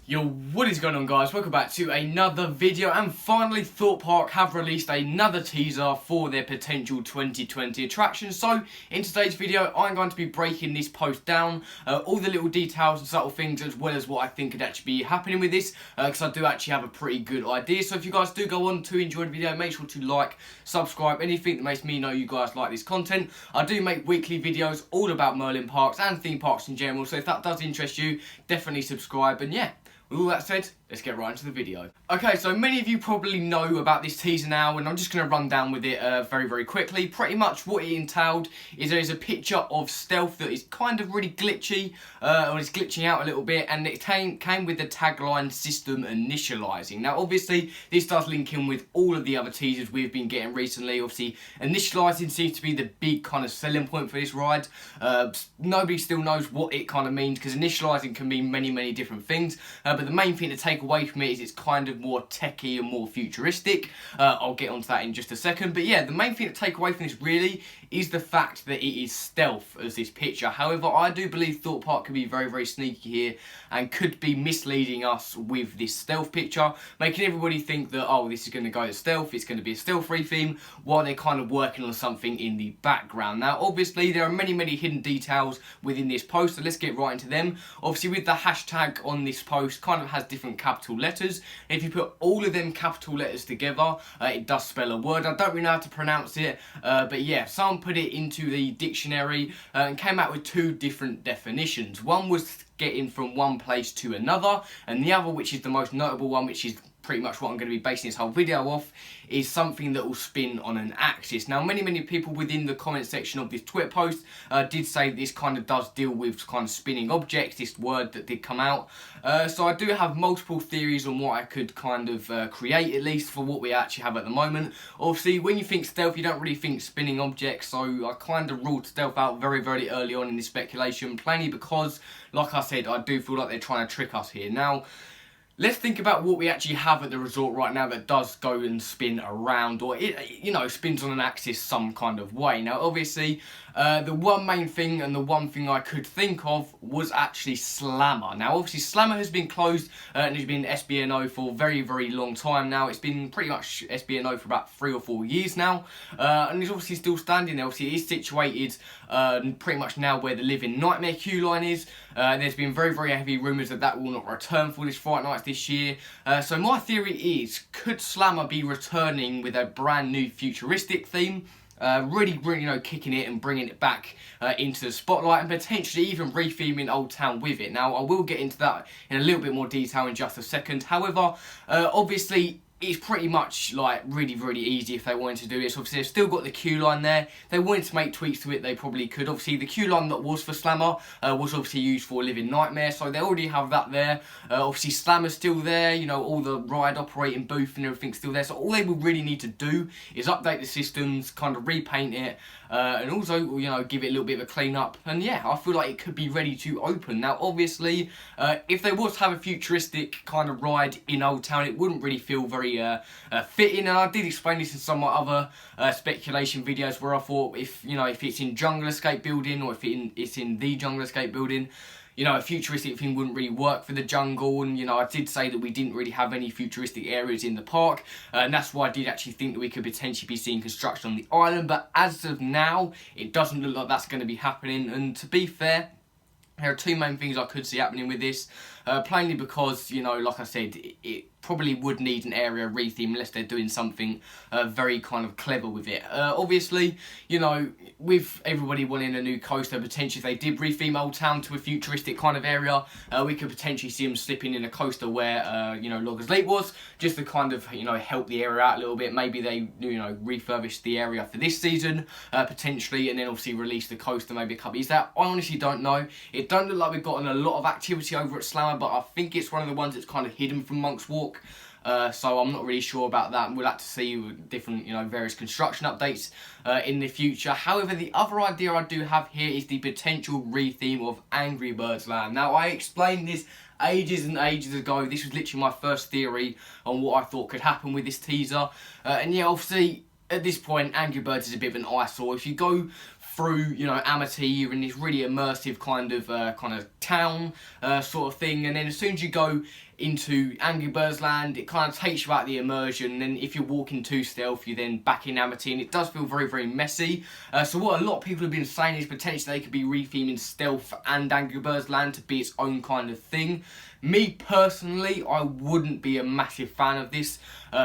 Yo, what is going on, guys? Welcome back to another video, and finally Thorpe have released another teaser for their potential 2020 attraction. So in today's video I'm going to be breaking this post down, all the little details and subtle things, as well as what I think could actually be happening with this, because I do actually have a pretty good idea. So if you guys do go on to enjoy the video, make sure to like, subscribe, anything that makes me know you guys like this content. I do make weekly videos all about Merlin parks and theme parks in general, so if that does interest you, definitely subscribe. And yeah, with all that said, let's get right into the video. Okay, so many of you probably know about this teaser now, and I'm just going to run down with it very quickly. Pretty much what it entailed is there is a picture of Stealth that is kind of really glitchy, or it's glitching out a little bit, and it came with the tagline "System Initializing." Now obviously this does link in with all of the other teasers we've been getting recently. Obviously initializing seems to be the big kind of selling point for this ride. Nobody still knows what it kind of means, because initializing can mean many different things, but the main thing to take away from it is it's kind of more techie and more futuristic. I'll get onto that in just a second, but yeah, the main thing to take away from this really is the fact that it is stealth as this picture. However, I do believe Thorpe Park could be very sneaky here and could be misleading us with this stealth picture, making everybody think that, oh, this is going to go to stealth, it's going to be a stealth-free theme, while they're kind of working on something in the background. Now obviously there are many hidden details within this post, so let's get right into them. Obviously with the hashtag on this post kind of has different capital letters. If you put all of them capital letters together, it does spell a word. I don't really know how to pronounce it, but yeah, someone put it into the dictionary and came out with two different definitions. One was getting from one place to another, and the other, which is the most notable one, which is pretty much what I'm going to be basing this whole video off, is something that will spin on an axis. Now many people within the comment section of this Twitter post did say this kind of does deal with kind of spinning objects, this word that did come out. So I do have multiple theories on what I could kind of create, at least for what we actually have at the moment. Obviously when you think stealth you don't really think spinning objects, so I kind of ruled stealth out very early on in this speculation, plainly because, like I said, I do feel like they're trying to trick us here. Now let's think about what we actually have at the resort right now that does go and spin around, or it, you know, spins on an axis some kind of way. Now obviously the one main thing and the one thing I could think of was actually Slammer. Now obviously Slammer has been closed and has been SBNO for very long time now. It's been pretty much SBNO for about 3 or 4 years now, and it's obviously still standing there. Obviously it is situated pretty much now where the Living Nightmare queue line is. There's been very heavy rumours that will not return for this Fright Nights this year. So my theory is, could Slammer be returning with a brand new futuristic theme? Really, you know, kicking it and bringing it back into the spotlight, and potentially even retheming Old Town with it. Now I will get into that in a little bit more detail in just a second. However, obviously it's pretty much like really easy if they wanted to do this. Obviously they've still got the queue line there. If they wanted to make tweaks to it, they probably could. Obviously the queue line that was for Slammer was obviously used for Living Nightmare, so they already have that there. Obviously Slammer's still there, you know, all the ride operating booth and everything's still there, so all they would really need to do is update the systems, kind of repaint it, and also, you know, give it a little bit of a clean up, and yeah, I feel like it could be ready to open. Now obviously if they was to have a futuristic kind of ride in Old Town, it wouldn't really feel very fitting, and I did explain this in some of my other speculation videos, where I thought if it's in Jungle Escape building, or if it's in the Jungle Escape building, you know, a futuristic thing wouldn't really work for the jungle. And you know, I did say that we didn't really have any futuristic areas in the park, and that's why I did actually think that we could potentially be seeing construction on the island. But as of now, it doesn't look like that's going to be happening. And to be fair, there are two main things I could see happening with this, plainly because, you know, like I said, it probably would need an area retheme unless they're doing something very kind of clever with it. Obviously, you know, with everybody wanting a new coaster, potentially if they did retheme Old Town to a futuristic kind of area, we could potentially see them slipping in a coaster where, you know, Loggers Lake was, just to kind of, you know, help the area out a little bit. Maybe they, you know, refurbish the area for this season, potentially, and then obviously release the coaster maybe a couple of years out. I honestly don't know. It don't look like we've gotten a lot of activity over at Slammer, but I think it's one of the ones that's kind of hidden from Monk's Walk. So I'm not really sure about that, and we'll have to see different, you know, various construction updates in the future. However, the other idea I do have here is the potential retheme of Angry Birds Land. Now I explained this ages and ages ago. This was literally my first theory on what I thought could happen with this teaser, and yeah, obviously at this point Angry Birds is a bit of an eyesore. If you go through, you know, Amity. You're in this really immersive kind of town sort of thing, and then as soon as you go into Angry Birds Land, it kind of takes you out of the immersion, and then if you're walking to stealth, you're then back in Amity, and it does feel very, very messy. So what a lot of people have been saying is potentially they could be retheming stealth and Angry Birds Land to be its own kind of thing. Me personally, I wouldn't be a massive fan of this,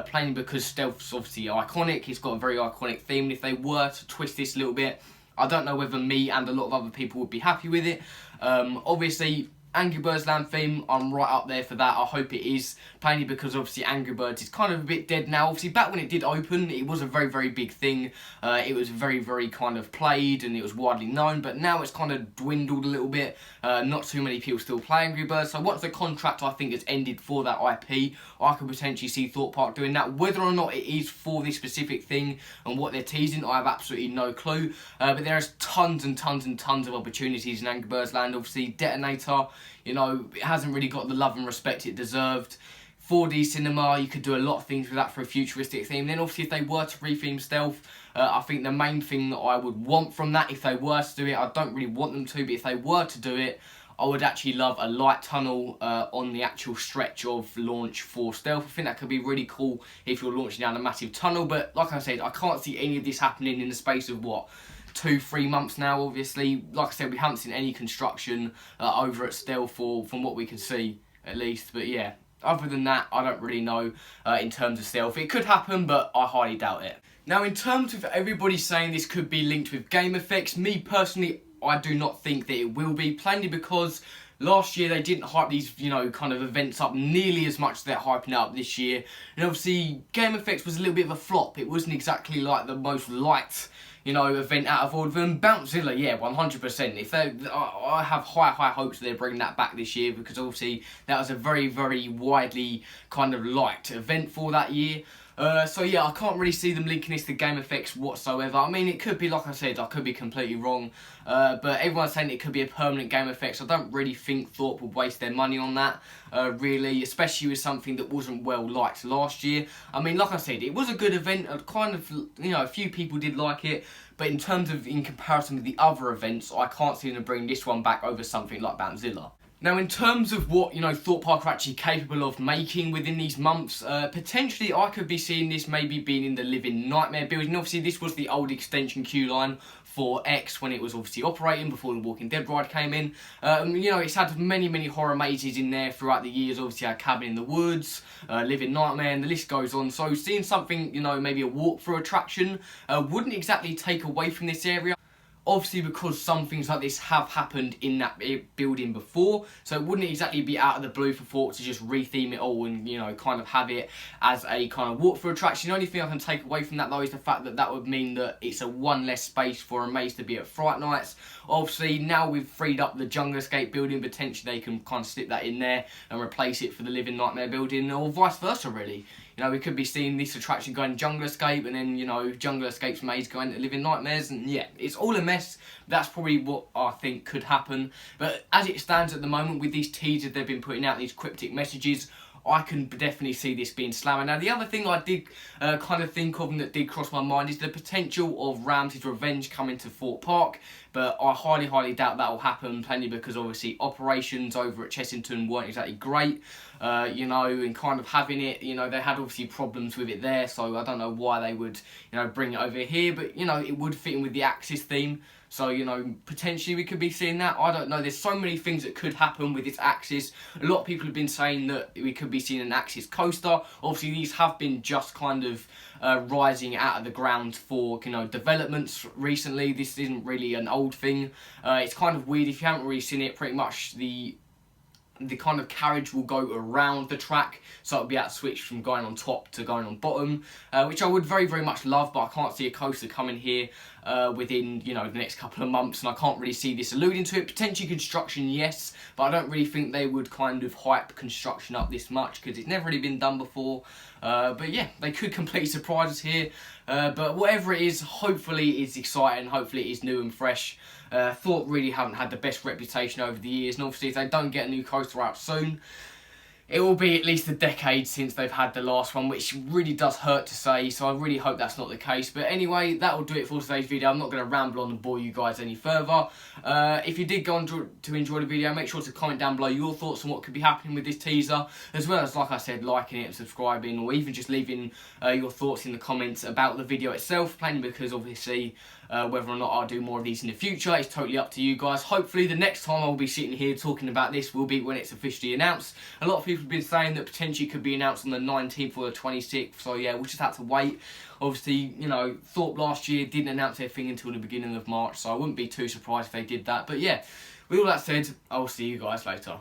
plainly because stealth's obviously iconic. It's got a very iconic theme, and if they were to twist this a little bit, I don't know whether me and a lot of other people would be happy with it. Obviously, Angry Birds Land theme, I'm right up there for that. I hope it is, plainly because obviously Angry Birds is kind of a bit dead now. Obviously back when it did open, it was a very, very big thing. It was very, very kind of played and it was widely known, but now it's kind of dwindled a little bit. Not too many people still play Angry Birds, so once the contract I think has ended for that IP, I could potentially see Thorpe Park doing that. Whether or not it is for this specific thing and what they're teasing, I have absolutely no clue. But there's tons and tons and tons of opportunities in Angry Birds Land. Obviously Detonator, you know, it hasn't really got the love and respect it deserved. 4D cinema, you could do a lot of things with that for a futuristic theme. Then obviously if they were to retheme stealth, I think the main thing that I would want from that, if they were to do it, I don't really want them to, but if they were to do it, I would actually love a light tunnel on the actual stretch of launch for stealth. I think that could be really cool if you're launching down a massive tunnel, but like I said, I can't see any of this happening in the space of, what, 2-3 months now. Obviously, like I said, we haven't seen any construction over at stealth, or from what we can see at least. But yeah, other than that, I don't really know in terms of stealth. It could happen, but I highly doubt it. Now, in terms of everybody saying this could be linked with game effects, me personally, I do not think that it will be, plainly because last year they didn't hype these, you know, kind of events up nearly as much as they're hyping it up this year. And obviously, Game Effects was a little bit of a flop. It wasn't exactly like the most liked, you know, event out of all of them. Bouncezilla, yeah, 100%. If they, I have high hopes that they're bringing that back this year, because obviously that was a very, very widely kind of liked event for that year. So yeah, I can't really see them linking this to game effects whatsoever. I mean, it could be, like I said, I could be completely wrong, but everyone's saying it could be a permanent game effects. I don't really think Thorpe would waste their money on that, really, especially with something that wasn't well liked last year. I mean, like I said, it was a good event, kind of, you know, a few people did like it, but in terms of, in comparison with the other events, I can't see them bring this one back over something like Bouncezilla. Now, in terms of what, you know, Thorpe Park are actually capable of making within these months, potentially I could be seeing this maybe being in the Living Nightmare building. Obviously, this was the old extension queue line for X when it was obviously operating before the Walking Dead ride came in. You know, it's had many horror mazes in there throughout the years. Obviously, had Cabin in the Woods, Living Nightmare, and the list goes on. So seeing something, you know, maybe a walkthrough attraction wouldn't exactly take away from this area. Obviously, because some things like this have happened in that building before, so it wouldn't exactly be out of the blue for Thorpe to just retheme it all and, you know, kind of have it as a kind of walkthrough attraction. The only thing I can take away from that, though, is the fact that that would mean that it's a one less space for a maze to be at Fright Nights. Obviously, now we've freed up the Jungle Escape building, potentially they can kind of slip that in there and replace it for the Living Nightmare building, or vice versa, really. You know, we could be seeing this attraction going Jungle Escape, and then, you know, Jungle Escape's maze going to Living Nightmares, and yeah, it's all a mess. That's probably what I think could happen. But as it stands at the moment, with these teasers they've been putting out, these cryptic messages, I can definitely see this being slammer. Now, the other thing I did kind of think of and that did cross my mind is the potential of Ramsay's Revenge coming to Thorpe Park, but I highly doubt that will happen, mainly because obviously operations over at Chessington weren't exactly great, you know, and kind of having it, you know, they had obviously problems with it there, so I don't know why they would, you know, bring it over here, but, you know, it would fit in with the Axis theme. So, you know, potentially we could be seeing that. I don't know. There's so many things that could happen with this Axis. A lot of people have been saying that we could be seeing an Axis coaster. Obviously, these have been just kind of rising out of the ground for, you know, developments recently. This isn't really an old thing. It's kind of weird. If you haven't really seen it, pretty much the kind of carriage will go around the track, so it'll be that switch from going on top to going on bottom, which I would very much love, but I can't see a coaster coming here within, you know, the next couple of months, and I can't really see this alluding to it. Potentially construction, yes, but I don't really think they would kind of hype construction up this much, because it's never really been done before. But yeah, they could completely surprise us here, but whatever it is, hopefully it's exciting, hopefully it is new and fresh. Thorpe really haven't had the best reputation over the years, and obviously if they don't get a new coaster out soon, it will be at least a decade since they've had the last one, which really does hurt to say, so I really hope that's not the case. But anyway, that will do it for today's video. I'm not going to ramble on and bore you guys any further. If you did go on to enjoy the video, make sure to comment down below your thoughts on what could be happening with this teaser, as well as, like I said, liking it and subscribing, or even just leaving your thoughts in the comments about the video itself, plainly because obviously whether or not I'll do more of these in the future, it's totally up to you guys. Hopefully the next time I'll be sitting here talking about this will be when it's officially announced. A lot of people have been saying that potentially it could be announced on the 19th or the 26th, so yeah, we'll just have to wait. Obviously, you know, Thorpe last year didn't announce their thing until the beginning of March, so I wouldn't be too surprised if they did that. But yeah, with all that said, I'll see you guys later.